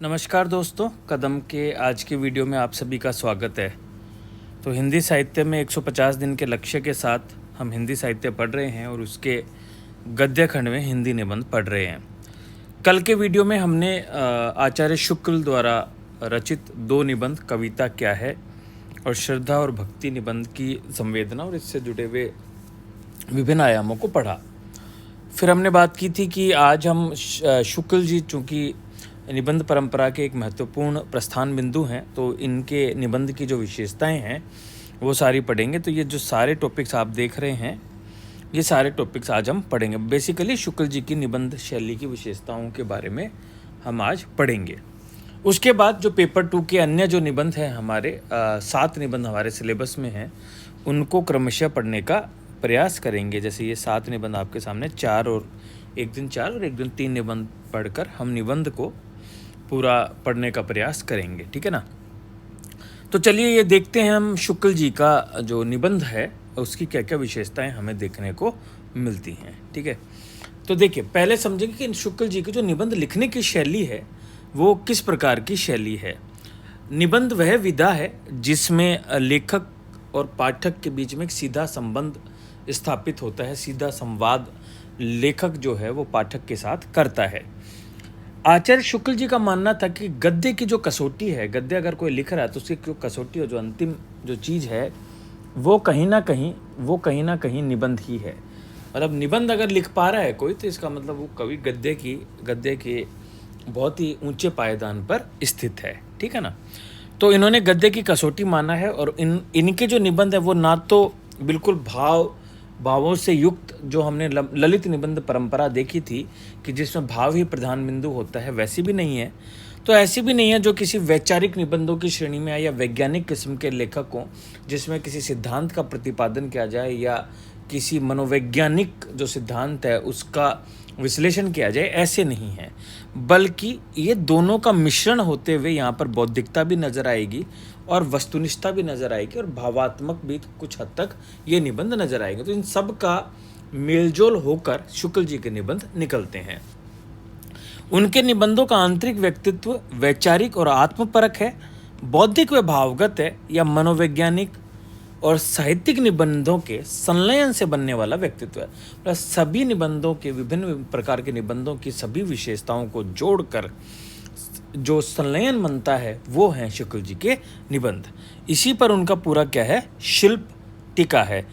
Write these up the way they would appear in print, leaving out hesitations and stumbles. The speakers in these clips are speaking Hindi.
नमस्कार दोस्तों, कदम के आज के वीडियो में आप सभी का स्वागत है। तो हिंदी साहित्य में 150 दिन के लक्ष्य के साथ हम हिंदी साहित्य पढ़ रहे हैं और उसके गद्य खंड में हिंदी निबंध पढ़ रहे हैं। कल के वीडियो में हमने आचार्य शुक्ल द्वारा रचित 2 निबंध कविता क्या है और श्रद्धा और भक्ति निबंध की संवेदना और इससे जुड़े हुए विभिन्न आयामों को पढ़ा। फिर हमने बात की थी कि आज हम शुक्ल जी चूँकि निबंध परंपरा के एक महत्वपूर्ण प्रस्थान बिंदु हैं, तो इनके निबंध की जो विशेषताएं हैं वो सारी पढ़ेंगे। तो ये जो सारे टॉपिक्स आप देख रहे हैं, ये सारे टॉपिक्स आज हम पढ़ेंगे। बेसिकली शुक्ल जी की निबंध शैली की विशेषताओं के बारे में हम आज पढ़ेंगे। उसके बाद जो पेपर 2 के अन्य जो निबंध हैं हमारे 7 निबंध हमारे सिलेबस में हैं, उनको क्रमशः पढ़ने का प्रयास करेंगे। जैसे ये 7 निबंध आपके सामने, 4 और एक दिन 3 निबंध पढ़कर हम निबंध को पूरा पढ़ने का प्रयास करेंगे, ठीक है ना। तो चलिए ये देखते हैं हम शुक्ल जी का जो निबंध है उसकी क्या क्या विशेषताएं हमें देखने को मिलती हैं, ठीक है। तो देखिए, पहले समझेंगे कि इन शुक्ल जी की जो निबंध लिखने की शैली है वो किस प्रकार की शैली है। निबंध वह विधा है जिसमें लेखक और पाठक के बीच में एक सीधा संबंध स्थापित होता है, सीधा संवाद लेखक जो है वो पाठक के साथ करता है। आचार्य शुक्ल जी का मानना था कि गद्य की जो कसौटी है, गद्य अगर कोई लिख रहा है तो उसकी जो कसौटी और जो अंतिम जो चीज़ है वो कहीं ना कहीं निबंध ही है। मतलब निबंध अगर लिख पा रहा है कोई, तो इसका मतलब वो कवि गद्य के बहुत ही ऊंचे पायदान पर स्थित है, ठीक है ना। तो इन्होंने गद्य की कसौटी माना है और इनके जो निबंध है वो ना तो बिल्कुल भावों से युक्त, जो हमने ललित निबंध परंपरा देखी थी कि जिसमें भाव ही प्रधान बिंदु होता है, वैसी भी नहीं है। तो ऐसी भी नहीं है जो किसी वैचारिक निबंधों की श्रेणी में आए या वैज्ञानिक किस्म के लेखक हों जिसमें किसी सिद्धांत का प्रतिपादन किया जाए या किसी मनोवैज्ञानिक जो सिद्धांत है उसका विश्लेषण किया जाए, ऐसे नहीं है। बल्कि ये दोनों का मिश्रण होते हुए यहाँ पर बौद्धिकता भी नजर आएगी और वस्तुनिष्ठता भी नजर आएगी और भावात्मक भी कुछ हद तक ये निबंध नजर आएंगे। तो इन सब का मेलजोल होकर शुक्ल जी के निबंध निकलते हैं। उनके निबंधों का आंतरिक व्यक्तित्व वैचारिक और आत्मपरक है, बौद्धिक व भावगत है या मनोवैज्ञानिक और साहित्यिक निबंधों के संलयन से बनने वाला व्यक्तित्व है। प्लस सभी निबंधों के विभिन्न प्रकार के निबंधों की सभी विशेषताओं को जोड़कर जो संलयन बनता है वो हैं शुक्ल जी के निबंध। इसी पर उनका पूरा क्या है, शिल्प टिका है।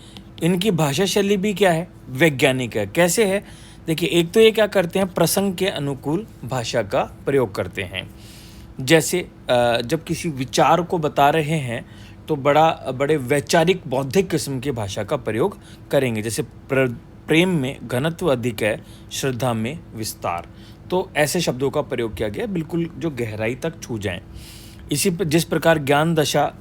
इनकी भाषा शैली भी क्या है, वैज्ञानिक है। कैसे है, देखिए, एक तो ये क्या करते हैं, प्रसंग के अनुकूल भाषा का प्रयोग करते हैं। जैसे जब किसी विचार को बता रहे हैं तो बड़े वैचारिक बौद्धिक किस्म की भाषा का प्रयोग करेंगे। जैसे प्रेम में घनत्व अधिक है, श्रद्धा में विस्तार। तो ऐसे शब्दों का प्रयोग किया गया, बिल्कुल जो गहराई तक छू जाएं। इसी पर जिस प्रकार ज्ञान दशा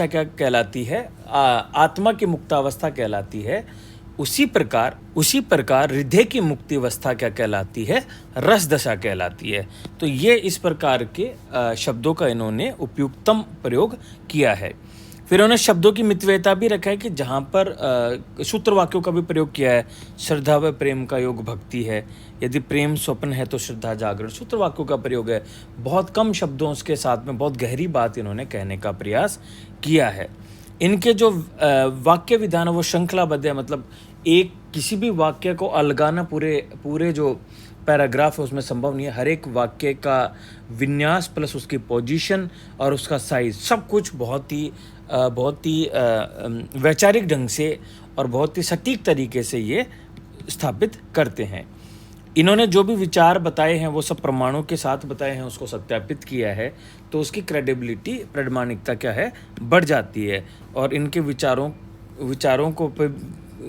क्या कहलाती है, आत्मा की मुक्तावस्था कहलाती है, उसी प्रकार हृदय की मुक्ति अवस्था क्या कहलाती है, रस दशा कहलाती है। तो ये इस प्रकार के शब्दों का इन्होंने उपयुक्तम प्रयोग किया है। फिर उन्होंने शब्दों की मितव्ययता भी रखा है कि जहाँ पर सूत्र वाक्यों का भी प्रयोग किया है। श्रद्धा व प्रेम का योग भक्ति है, यदि प्रेम स्वप्न है तो श्रद्धा जागरण, सूत्र वाक्यों का प्रयोग है। बहुत कम शब्दों के साथ में बहुत गहरी बात इन्होंने कहने का प्रयास किया है। इनके जो वाक्य विधान है वो श्रृंखलाबद्ध है, मतलब एक किसी भी वाक्य को अलगाना पूरे जो पैराग्राफ है उसमें संभव नहीं है। हर एक वाक्य का विन्यास प्लस उसकी पोजीशन और उसका साइज, सब कुछ बहुत ही वैचारिक ढंग से और बहुत ही सटीक तरीके से ये स्थापित करते हैं। इन्होंने जो भी विचार बताए हैं वो सब प्रमाणों के साथ बताए हैं, उसको सत्यापित किया है, तो उसकी क्रेडिबिलिटी, प्रामाणिकता क्या है, बढ़ जाती है। और इनके विचारों को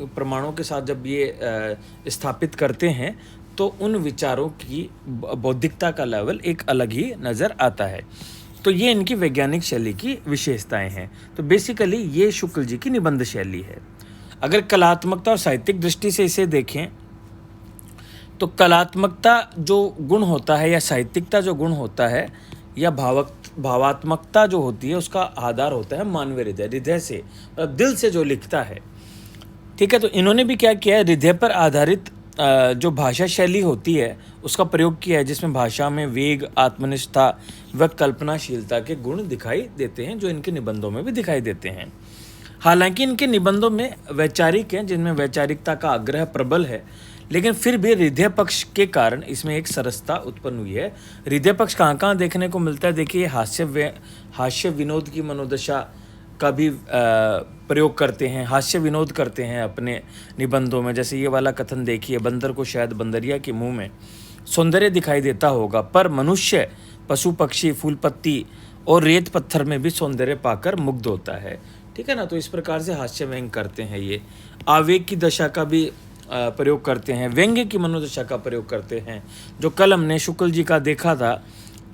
प्रमाणों के साथ जब ये स्थापित करते हैं तो उन विचारों की बौद्धिकता का लेवल एक अलग ही नज़र आता है। तो ये इनकी वैज्ञानिक शैली की विशेषताएं हैं। तो बेसिकली ये शुक्ल जी की निबंध शैली है। अगर कलात्मकता और साहित्यिक दृष्टि से इसे देखें तो कलात्मकता जो गुण होता है या साहित्यिकता जो गुण होता है या भावात्मकता जो होती है उसका आधार होता है मानवीय हृदय से, दिल से जो लिखता है, ठीक है। तो इन्होंने भी क्या किया है, हृदय पर आधारित जो भाषा शैली होती है उसका प्रयोग किया है, जिसमें भाषा में वेग, आत्मनिष्ठा व कल्पनाशीलता के गुण दिखाई देते हैं, जो इनके निबंधों में भी दिखाई देते हैं। हालांकि इनके निबंधों में वैचारिक हैं, जिनमें वैचारिकता का आग्रह प्रबल है, लेकिन फिर भी हृदय पक्ष के कारण इसमें एक सरसता उत्पन्न हुई है। हृदय पक्ष कहाँ कहाँ देखने को मिलता है? देखिए, हास्य विनोद की मनोदशा का भी प्रयोग करते हैं, हास्य विनोद करते हैं अपने निबंधों में। जैसे ये वाला कथन देखिए, बंदर को शायद बंदरिया के मुंह में सौंदर्य दिखाई देता होगा, पर मनुष्य, पशु पक्षी, फूल पत्ती और रेत पत्थर में भी सौंदर्य पाकर मुग्ध होता है। ठीक है ना? तो इस प्रकार से हास्य व्यंग करते हैं। ये आवेग की दशा का भी प्रयोग करते हैं, व्यंग्य की मनोदशा का प्रयोग करते हैं। जो कल हमने शुक्ल जी का देखा था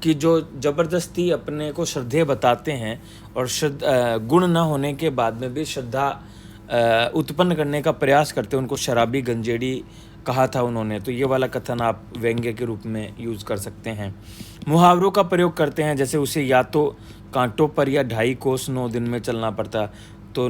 कि जो जबरदस्ती अपने को श्रद्धेय बताते हैं और गुण न होने के बाद में भी श्रद्धा उत्पन्न करने का प्रयास करते हैं, उनको शराबी गंजेड़ी कहा था उन्होंने। तो ये वाला कथन आप व्यंग्य के रूप में यूज़ कर सकते हैं। मुहावरों का प्रयोग करते हैं, जैसे उसे या तो कांटों पर या 2.5 कोस 9 दिन में चलना पड़ता। तो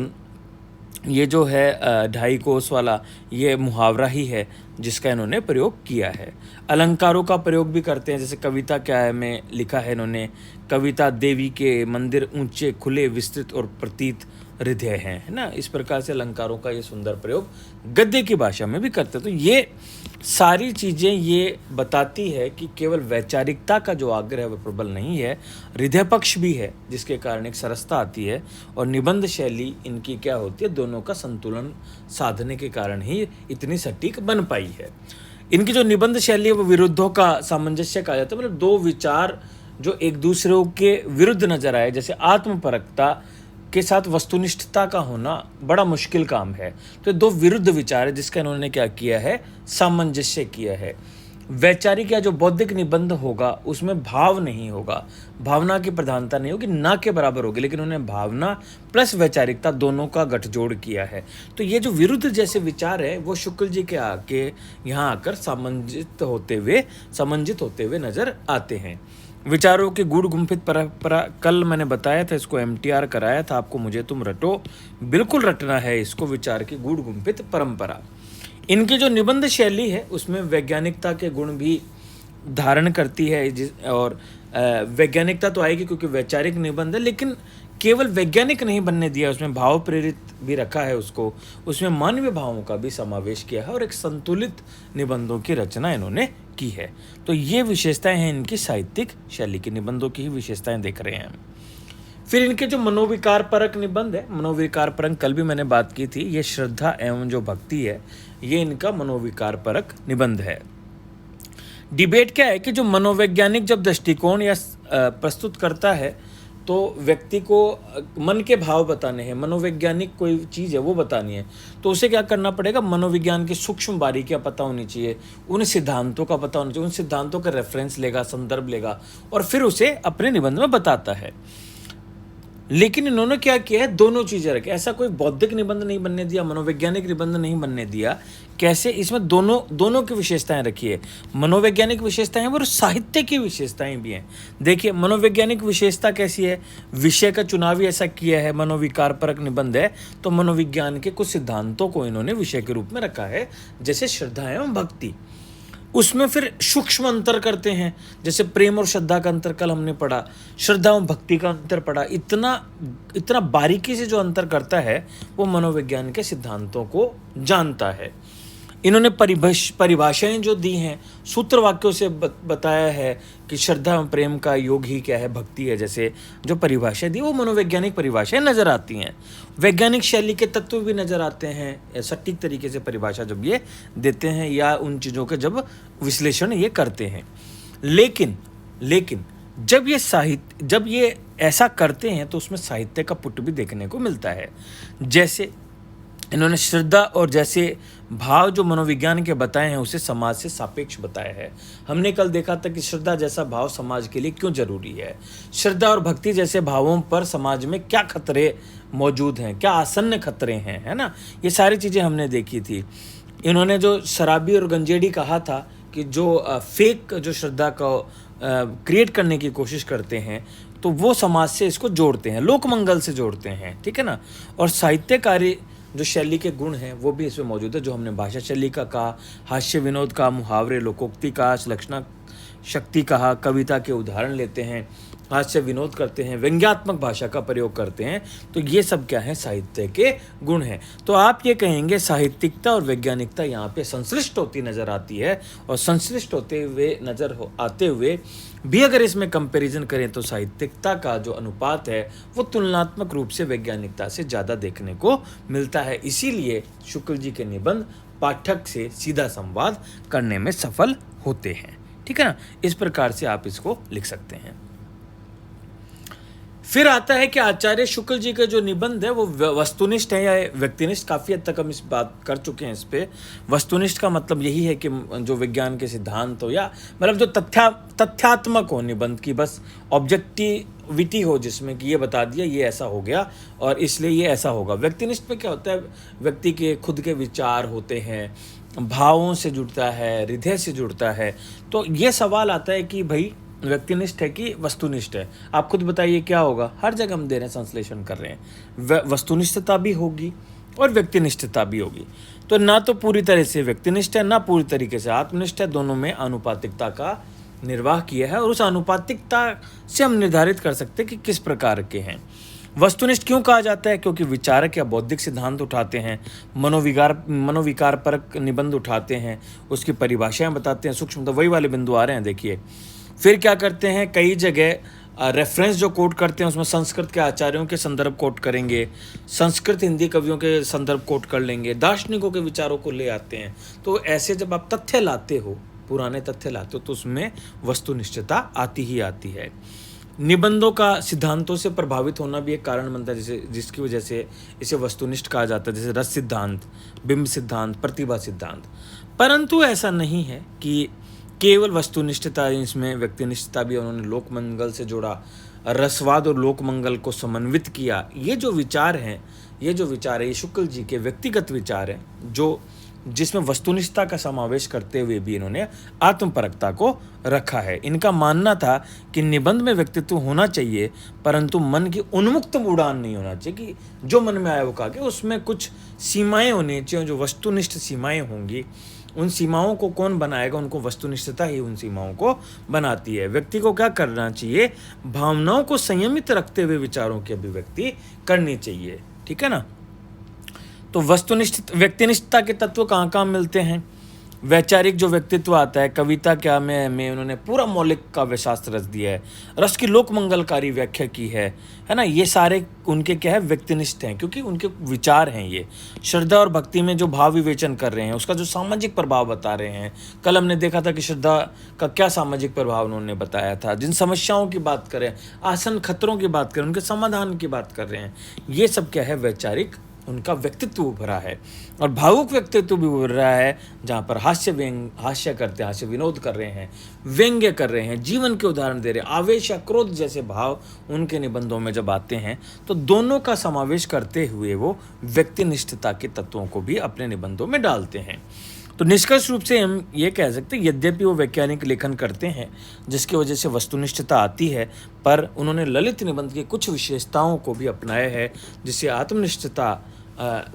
ये जो है 2.5 कोस वाला, ये मुहावरा ही है जिसका इन्होंने प्रयोग किया है। अलंकारों का प्रयोग भी करते हैं, जैसे कविता क्या है में लिखा है इन्होंने, कविता देवी के मंदिर ऊंचे खुले विस्तृत और प्रतीत हृदय हैं, है ना? इस प्रकार से अलंकारों का ये सुंदर प्रयोग गद्य की भाषा में भी करते हैं। तो ये सारी चीज़ें ये बताती है कि केवल वैचारिकता का जो आग्रह है वह प्रबल नहीं है, हृदय पक्ष भी है, जिसके कारण एक सरसता आती है। और निबंध शैली इनकी क्या होती है, दोनों का संतुलन साधने के कारण ही इतनी सटीक बन पाई है। इनकी जो निबंध शैली है वो विरुद्धों का सामंजस्य कहा जाता है, मतलब दो विचार जो एक दूसरे के विरुद्ध नजर आए, जैसे आत्मपरकता के साथ वस्तुनिष्ठता का होना बड़ा मुश्किल काम है। तो दो विरुद्ध विचार है जिसका इन्होंने क्या किया है, सामंजस्य किया है। वैचारिक या जो बौद्धिक निबंध होगा उसमें भाव नहीं होगा, भावना की प्रधानता नहीं होगी, ना के बराबर होगी, लेकिन उन्होंने भावना प्लस वैचारिकता दोनों का गठजोड़ किया है। तो ये जो विरुद्ध जैसे विचार है वो शुक्ल जी के आके यहाँ आकर समंजित होते हुए नजर आते हैं। विचारों की गूढ़ गुम्फित परंपरा, कल मैंने बताया था, इसको MTR कराया था आपको, मुझे तुम रटो, बिल्कुल रटना है इसको, विचार की गूढ़ गुम्फित परंपरा। इनकी जो निबंध शैली है उसमें वैज्ञानिकता के गुण भी धारण करती है, और वैज्ञानिकता तो आएगी क्योंकि वैचारिक निबंध है, लेकिन केवल वैज्ञानिक नहीं बनने दिया, उसमें भाव प्रेरित भी रखा है उसको, उसमें मानवीय भावों का भी समावेश किया है और एक संतुलित निबंधों की रचना इन्होंने की है। तो ये विशेषताएं हैं इनकी साहित्यिक शैली की, निबंधों की ही विशेषताएं देख रहे हैं। फिर इनके जो मनोविकार परक निबंध है, मनोविकार परक कल भी मैंने बात की थी, ये श्रद्धा एवं जो भक्ति है ये इनका मनोविकार परक निबंध है। डिबेट क्या है कि जो मनोवैज्ञानिक जब दृष्टिकोण या प्रस्तुत करता है तो व्यक्ति को मन के भाव बताने हैं, मनोवैज्ञानिक कोई चीज़ है वो बतानी है, तो उसे क्या करना पड़ेगा, मनोविज्ञान की सूक्ष्म बारीकियाँ पता होनी चाहिए, उन सिद्धांतों का पता होना चाहिए, उन सिद्धांतों का रेफरेंस लेगा, संदर्भ लेगा और फिर उसे अपने निबंध में बताता है। लेकिन इन्होंने क्या किया है, दोनों चीज़ें रखी, ऐसा कोई बौद्धिक निबंध नहीं बनने दिया, मनोवैज्ञानिक निबंध नहीं बनने दिया। कैसे, इसमें दोनों की विशेषताएं रखी है, मनोवैज्ञानिक विशेषताएं और साहित्य की विशेषताएं भी हैं। देखिए मनोवैज्ञानिक विशेषता कैसी है, विषय का चुनाव ही ऐसा किया है, मनोविकार परक निबंध है, तो मनोविज्ञान के कुछ सिद्धांतों को इन्होंने विषय के रूप में रखा है, जैसे श्रद्धा एवं भक्ति। उसमें फिर सूक्ष्म अंतर करते हैं, जैसे प्रेम और श्रद्धा का अंतर कल हमने पढ़ा, श्रद्धा और भक्ति का अंतर पढ़ा, इतना बारीकी से जो अंतर करता है वो मनोविज्ञान के सिद्धांतों को जानता है। इन्होंने परिभाषाएं जो दी हैं, सूत्र वाक्यों से बताया है कि श्रद्धा एवं प्रेम का योग ही क्या है, भक्ति है, जैसे जो परिभाषा दी वो मनोवैज्ञानिक परिभाषाएं नजर आती हैं। वैज्ञानिक शैली के तत्व भी नजर आते हैं, सटीक तरीके से परिभाषा जब ये देते हैं या उन चीज़ों का जब विश्लेषण ये करते हैं। लेकिन जब ये ऐसा करते हैं तो उसमें साहित्य का पुट भी देखने को मिलता है। जैसे इन्होंने श्रद्धा और जैसे भाव जो मनोविज्ञान के बताए हैं उसे समाज से सापेक्ष बताया है। हमने कल देखा था कि श्रद्धा जैसा भाव समाज के लिए क्यों जरूरी है, श्रद्धा और भक्ति जैसे भावों पर समाज में क्या खतरे मौजूद हैं, क्या आसन्न खतरे हैं, है ना, ये सारी चीज़ें हमने देखी थी। इन्होंने जो शराबी और गंजेड़ी कहा था कि जो फेक जो श्रद्धा को क्रिएट करने की कोशिश करते हैं, तो वो समाज से इसको जोड़ते हैं, लोक मंगल से जोड़ते हैं, ठीक है ना। और साहित्यकारी जो शैली के गुण हैं वो भी इसमें मौजूद है, जो हमने भाषा शैली का कहा, हास्य विनोद का, मुहावरे, लोकोक्ति का, लक्षणा शक्ति कहा, कविता के उदाहरण लेते हैं, हास्य विनोद करते हैं, व्यंग्यात्मक भाषा का प्रयोग करते हैं। तो ये सब क्या है, साहित्य के गुण हैं। तो आप ये कहेंगे साहित्यिकता और वैज्ञानिकता यहाँ पे संश्लिष्ट होती नजर आती है, और संश्लिष्ट होते हुए आते हुए भी अगर इसमें कंपैरिजन करें तो साहित्यिकता का जो अनुपात है वो तुलनात्मक रूप से वैज्ञानिकता से ज़्यादा देखने को मिलता है। इसीलिए शुक्ल जी के निबंध पाठक से सीधा संवाद करने में सफल होते हैं। ठीक है ना, इस प्रकार से आप इसको लिख सकते हैं। फिर आता है कि आचार्य शुक्ल जी के जो निबंध है वो वस्तुनिष्ठ है या व्यक्तिनिष्ठ। काफ़ी हद तक हम इस बात कर चुके हैं इस पे। वस्तुनिष्ठ का मतलब यही है कि जो विज्ञान के सिद्धांत हो, या मतलब जो तथ्यात्मक हो निबंध की, बस ऑब्जेक्टिविटी हो, जिसमें कि ये बता दिया ये ऐसा हो गया और इसलिए ये ऐसा होगा। व्यक्तिनिष्ठ में क्या होता है, व्यक्ति के खुद के विचार होते हैं, भावों से जुड़ता है, हृदय से जुड़ता है। तो ये सवाल आता है कि भाई व्यक्तिनिष्ठ है कि वस्तुनिष्ठ है, आप खुद बताइए क्या होगा। हर जगह हम दे रहे हैं, संश्लेषण कर रहे हैं, वस्तुनिष्ठता भी होगी और व्यक्तिनिष्ठता भी होगी। तो ना तो पूरी तरह से व्यक्तिनिष्ठ है, ना पूरी तरीके से आत्मनिष्ठ है, दोनों में आनुपातिकता का निर्वाह किया है, और उस आनुपातिकता से हम निर्धारित कर सकते हैं कि किस प्रकार के हैं। वस्तुनिष्ठ क्यों कहा जाता है, क्योंकि विचारक या बौद्धिक सिद्धांत उठाते हैं, मनोविकार परक निबंध उठाते हैं, उसकी परिभाषाएं बताते हैं, सूक्ष्म, तो वही वाले बिंदु आ रहे हैं देखिए। फिर क्या करते हैं, कई जगह रेफरेंस जो कोट करते हैं उसमें संस्कृत के आचार्यों के संदर्भ कोट करेंगे, संस्कृत हिंदी कवियों के संदर्भ कोट कर लेंगे, दार्शनिकों के विचारों को ले आते हैं। तो ऐसे जब आप तथ्य लाते हो, पुराने तथ्य लाते हो, तो उसमें वस्तुनिष्ठता आती ही आती है। निबंधों का सिद्धांतों से प्रभावित होना भी एक कारण बनता है, जिसकी वजह से इसे वस्तुनिष्ठ कहा जाता है, जैसे रस सिद्धांत, बिंब सिद्धांत, प्रतिभा सिद्धांत। परंतु ऐसा नहीं है कि केवल वस्तुनिष्ठता, इसमें व्यक्तिनिष्ठता भी। उन्होंने लोकमंगल से जोड़ा, रसवाद और लोकमंगल को समन्वित किया। ये जो विचार है ये शुक्ल जी के व्यक्तिगत विचार हैं, जो जिसमें वस्तुनिष्ठता का समावेश करते हुए भी इन्होंने आत्मपरकता को रखा है। इनका मानना था कि निबंध में व्यक्तित्व होना चाहिए, परंतु मन की उन्मुक्त उड़ान नहीं होना चाहिए, कि जो मन में आया वो कहा, कि उसमें कुछ सीमाएं होनी चाहिए, जो वस्तुनिष्ठ सीमाएं होंगी। उन सीमाओं को कौन बनाएगा, उनको वस्तुनिष्ठता ही उन सीमाओं को बनाती है। व्यक्ति को क्या करना चाहिए, भावनाओं को संयमित रखते हुए विचारों की अभिव्यक्ति करनी चाहिए। ठीक है ना। तो वस्तुनिष्ठ व्यक्तिनिष्ठता के तत्व कहाँ कहाँ मिलते हैं। वैचारिक जो व्यक्तित्व आता है, कविता क्या में उन्होंने पूरा मौलिक काव्य शास्त्र रच दिया है, रस की लोक मंगलकारी व्याख्या की है ना। ये सारे उनके क्या है, व्यक्तिनिष्ठ हैं, क्योंकि उनके विचार हैं ये। श्रद्धा और भक्ति में जो भाव विवेचन कर रहे हैं, उसका जो सामाजिक प्रभाव बता रहे हैं। कल हमने देखा था कि श्रद्धा का क्या सामाजिक प्रभाव उन्होंने बताया था। जिन समस्याओं की बात करें, आसन खतरों की बात करें, उनके समाधान की बात कर रहे हैं। ये सब क्या है, वैचारिक उनका व्यक्तित्व उभरा है। और भावुक व्यक्तित्व भी उभर रहा है, जहाँ पर हास्य करते हैं, हास्य विनोद कर रहे हैं, व्यंग्य कर रहे हैं, जीवन के उदाहरण दे रहे हैं। आवेश या क्रोध जैसे भाव उनके निबंधों में जब आते हैं, तो दोनों का समावेश करते हुए वो व्यक्तिनिष्ठता के तत्वों को भी अपने निबंधों में डालते हैं। तो निष्कर्ष रूप से हम ये कह सकते हैं, यद्यपि वो वैज्ञानिक लेखन करते हैं जिसकी वजह से वस्तुनिष्ठता आती है, पर उन्होंने ललित निबंध की कुछ विशेषताओं को भी अपनाया है, जिससे आत्मनिष्ठता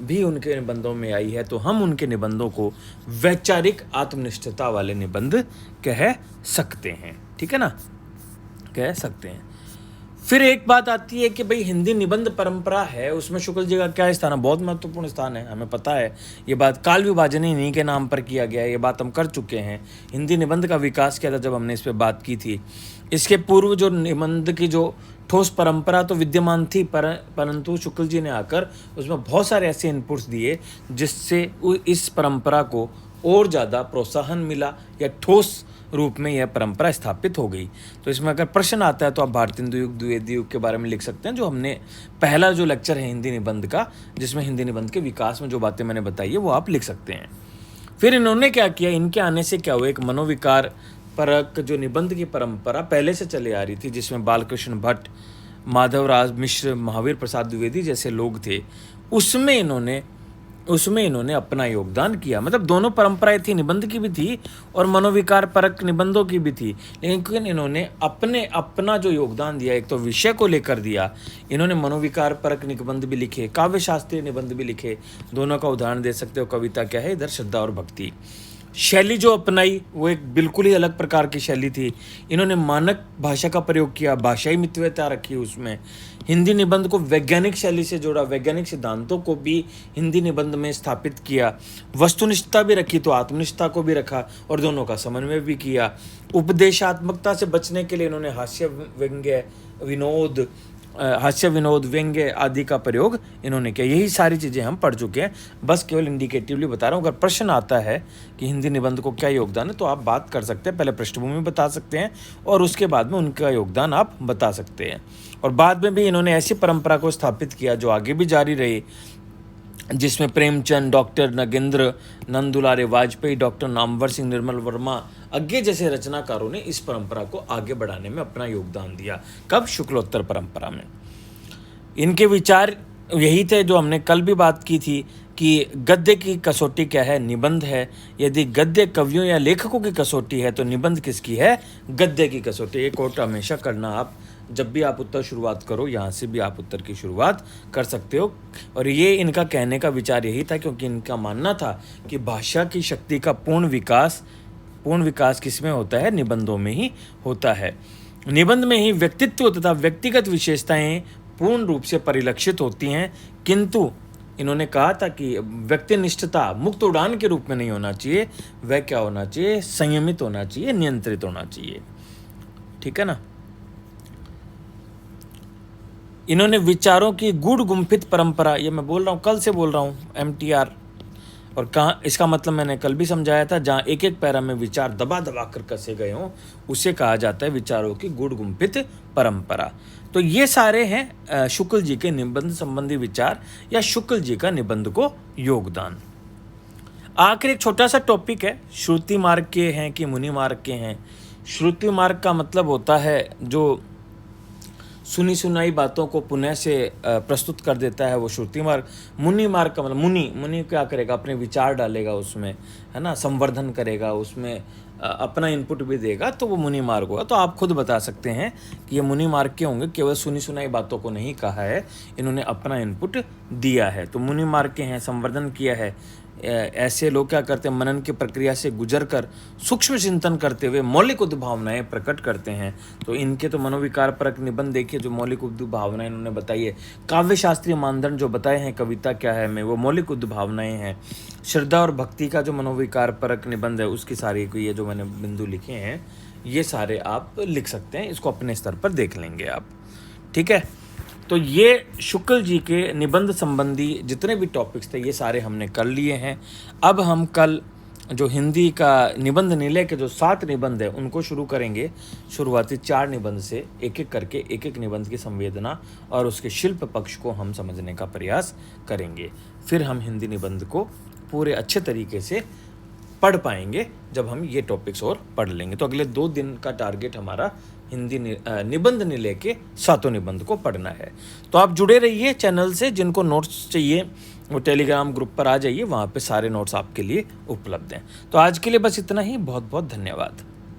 भी उनके निबंधों में आई है। तो हम उनके निबंधों को वैचारिक आत्मनिष्ठता वाले निबंध कह सकते हैं। ठीक है ना, कह सकते हैं। फिर एक बात आती है कि भाई हिंदी निबंध परंपरा है, उसमें शुक्ल जी का क्या स्थान है। बहुत महत्वपूर्ण स्थान है, हमें पता है। ये बात काल विभाजन इन्हीं के नाम पर किया गया है, ये बात हम कर चुके हैं। हिंदी निबंध का विकास किया था जब हमने इस पर बात की थी। इसके पूर्व जो निबंध की जो ठोस परंपरा तो विद्यमान थी, परंतु शुक्ल जी ने आकर उसमें बहुत सारे ऐसे इनपुट्स दिए जिससे इस परंपरा को और ज़्यादा प्रोत्साहन मिला, या ठोस रूप में यह परंपरा स्थापित हो गई। तो इसमें अगर प्रश्न आता है तो आप भारतीय युग, द्विवेदी युग के बारे में लिख सकते हैं, जो हमने पहला जो लेक्चर है हिंदी निबंध का, जिसमें हिंदी निबंध के विकास में जो बातें मैंने बताई है वो आप लिख सकते हैं। फिर इन्होंने क्या किया, इनके आने से क्या हुआ, एक मनोविकार परक जो निबंध की परंपरा पहले से चले आ रही थी, जिसमें बालकृष्ण भट्ट, माधवराज मिश्र, महावीर प्रसाद द्विवेदी जैसे लोग थे, उसमें इन्होंने उसमें इन्होंने अपना योगदान किया। मतलब दोनों परंपराएं थी, निबंध की भी थी और मनोविकार परक निबंधों की भी थी, लेकिन इन्होंने अपना जो योगदान दिया, एक तो विषय को लेकर दिया, इन्होंने मनोविकार परक निबंध भी लिखे, काव्य शास्त्रीय निबंध भी लिखे। दोनों का उदाहरण दे सकते हो। कविता क्या है, इधर श्रद्धा और भक्ति। शैली जो अपनाई वो एक बिल्कुल ही अलग प्रकार की शैली थी। इन्होंने मानक भाषा का प्रयोग किया, भाषाई मितव्यता रखी उसमें। हिंदी निबंध को वैज्ञानिक शैली से जोड़ा, वैज्ञानिक सिद्धांतों को भी हिंदी निबंध में स्थापित किया। वस्तुनिष्ठता भी रखी तो आत्मनिष्ठता को भी रखा और दोनों का समन्वय भी किया। उपदेशात्मकता से बचने के लिए इन्होंने हास्य विनोद व्यंग्य आदि का प्रयोग इन्होंने किया। यही सारी चीज़ें हम पढ़ चुके हैं, बस केवल इंडिकेटिवली बता रहा हूँ। अगर प्रश्न आता है कि हिंदी निबंध को क्या योगदान है तो आप बात कर सकते हैं, पहले पृष्ठभूमि बता सकते हैं और उसके बाद में उनका योगदान आप बता सकते हैं। और बाद में भी इन्होंने ऐसी परंपरा को स्थापित किया जो आगे भी जारी रही, जिसमें प्रेमचंद, डॉक्टर नगेंद्र, नंद दुलारे वाजपेयी, डॉक्टर नामवर सिंह, निर्मल वर्मा अज्ञे जैसे रचनाकारों ने इस परंपरा को आगे बढ़ाने में अपना योगदान दिया। कब? शुक्लोत्तर परंपरा में। इनके विचार यही थे जो हमने कल भी बात की थी कि गद्य की कसौटी क्या है? निबंध है। यदि गद्य कवियों या लेखकों की कसौटी है तो निबंध किसकी है? गद्य की कसौटी। एक कोट हमेशा करना, आप जब भी आप उत्तर शुरुआत करो, यहाँ से भी आप उत्तर की शुरुआत कर सकते हो। और ये इनका कहने का विचार यही था, क्योंकि इनका मानना था कि भाषा की शक्ति का पूर्ण विकास किसमें होता है? निबंधों में ही होता है। निबंध में ही व्यक्तित्व तथा व्यक्तिगत विशेषताएं पूर्ण रूप से परिलक्षित होती हैं, किंतु इन्होंने कहा था कि व्यक्तिनिष्ठता मुक्त उड़ान के रूप में नहीं होना चाहिए। वह क्या होना चाहिए? संयमित होना चाहिए, नियंत्रित होना चाहिए। ठीक है ना। इन्होंने विचारों की गूढ़ गुम्फित परंपरा, ये मैं बोल रहा हूँ, कल से बोल रहा हूँ, MTR। और कहाँ इसका मतलब मैंने कल भी समझाया था, जहाँ एक एक पैरा में विचार दबा दबा कर कसे गए हों, उसे कहा जाता है विचारों की गूढ़ गुम्फित परंपरा। तो ये सारे हैं शुक्ल जी के निबंध संबंधी विचार या शुक्ल जी का निबंध को योगदान। आखिर एक छोटा सा टॉपिक है, श्रुति मार्ग के हैं कि मुनि मार्ग के हैं। श्रुति मार्ग का मतलब होता है जो सुनी सुनाई बातों को पुनः से प्रस्तुत कर देता है, वो श्रुति मार्ग। मुनि मार्ग का मतलब मुनि क्या करेगा? अपने विचार डालेगा उसमें, है ना, संवर्धन करेगा उसमें, अपना इनपुट भी देगा, तो वो मुनि मार्ग होगा। तो आप खुद बता सकते हैं कि ये मुनि मार्ग के होंगे। केवल सुनी सुनाई बातों को नहीं कहा है, इन्होंने अपना इनपुट दिया है। तो मुनि मार्ग के हैं, संवर्धन किया है। ऐसे लोग क्या करते हैं? मनन की प्रक्रिया से गुजर कर सूक्ष्म चिंतन करते हुए मौलिक उद्भावनाएं प्रकट करते हैं। तो इनके तो मनोविकार परक निबंध देखिए, जो मौलिक उद्भावनाएं इन्होंने बताई है। काव्य शास्त्रीय मानदंड जो बताए हैं, कविता क्या है में, वो मौलिक उद्भावनाएं हैं। श्रद्धा और भक्ति का जो मनोविकार परक निबंध है, उसकी सारी ये जो मैंने बिंदु लिखे हैं, ये सारे आप लिख सकते हैं। इसको अपने स्तर पर देख लेंगे आप। ठीक है। तो ये शुक्ल जी के निबंध संबंधी जितने भी टॉपिक्स थे, ये सारे हमने कर लिए हैं। अब हम कल जो हिंदी का निबंध निलय के जो 7 निबंध है, उनको शुरू करेंगे। शुरुआती 4 निबंध से एक एक करके एक एक निबंध की संवेदना और उसके शिल्प पक्ष को हम समझने का प्रयास करेंगे। फिर हम हिंदी निबंध को पूरे अच्छे तरीके से पढ़ पाएंगे जब हम ये टॉपिक्स और पढ़ लेंगे। तो अगले 2 दिन का टारगेट हमारा हिंदी निबंध निलय के 7 निबंध को पढ़ना है। तो आप जुड़े रहिए चैनल से। जिनको नोट्स चाहिए वो टेलीग्राम ग्रुप पर आ जाइए, वहाँ पे सारे नोट्स आपके लिए उपलब्ध हैं। तो आज के लिए बस इतना ही। बहुत बहुत धन्यवाद।